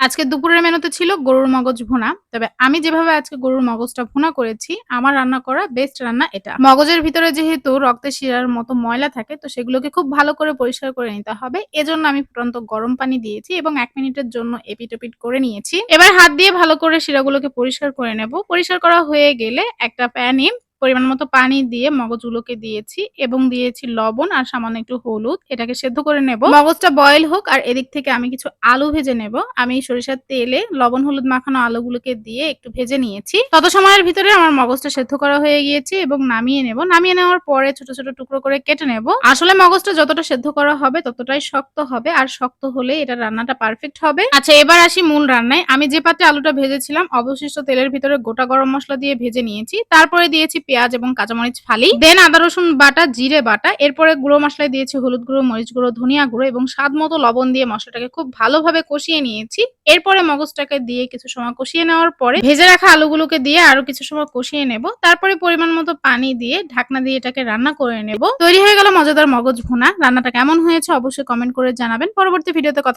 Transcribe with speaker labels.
Speaker 1: আজকে দুপুরের মেনুতে ছিল গরুর মগজ ভুনা। তবে আমি যেভাবে আজকে গরুর মগজটা ভুনা করেছি, আমার রান্না করা বেস্ট রান্না এটা। মগজের ভিতরে যেহেতু রক্তের শিরার মতো ময়লা থাকে, তো সেগুলোকে খুব ভালো করে পরিষ্কার করে নিতে হবে। এজন্য আমি ফুটন্ত গরম পানি দিয়েছি এবং ১ মিনিটের জন্য এপিট-ওপিট করে নিয়েছি। এবার হাত দিয়ে ভালো করে শিরাগুলোকে পরিষ্কার করে নেব। পরিষ্কার করা হয়ে গেলে একটা প্যানে পরিমাণ মতো পানি দিয়ে মগজগুলোকে দিয়েছি এবং দিয়েছি লবণ আর সামান্য একটু হলুদ। এটাকে সেদ্ধ করে নেব। মগজটা বয়েল হোক আর এদিক থেকে আমি কিছু আলু ভেজে নেব। আমি সরিষার তেলে লবণ হলুদ মাখানো আলুগুলোকে দিয়ে একটু ভেজে নিয়েছি। তত সময়ের ভিতরে আমার মগজটা সেদ্ধ করা হয়ে গিয়েছে এবং নামিয়ে নেব। নামিয়ে নেওয়ার পরে ছোট, ছোট টুকরো করে কেটে নেব। আসলে মগজটা যতটা সেদ্ধ করা হবে ততটাই শক্ত হবে আর শক্ত হলে এটার রান্নাটা পারফেক্ট হবে। আচ্ছা, এবার আসি মূল রান্নায়। আমি যে পাত্রে আলুটা ভেজেছিলাম অবশিষ্ট তেলের ভিতরে গোটা গরম মসলা দিয়ে ভেজে নিয়েছি। তারপরে দিয়েছি পেঁয়াজ এবং কাঁচামরিচ ফালি। দেন আদা রসুন বাটা, জিরে বাটা। এরপরে গুঁড়ো মসলায় দিয়েছি হলুদ গুঁড়ো, মরিচ গুঁড়ো, ধনিয়া গুঁড়ো এবং স্বাদমতো লবণ দিয়ে মসলাটাকে খুব ভালোভাবে কষিয়ে নিয়েছি। এরপরে মগজটাকে দিয়ে কিছু সময় কষিয়ে নেওয়ার পরে ভেজে রাখা আলুগুলোকে দিয়ে আরো কিছু সময় কষিয়ে নেব। তারপরে পরিমাণ মতো পানি দিয়ে ঢাকনা দিয়ে এটাকে রান্না করে নেব। তৈরি হয়ে গেল মজাদার মগজ ভুনা। রান্নাটা কেমন হয়েছে অবশ্যই কমেন্ট করে জানাবেন। পরবর্তী ভিডিওতে কথা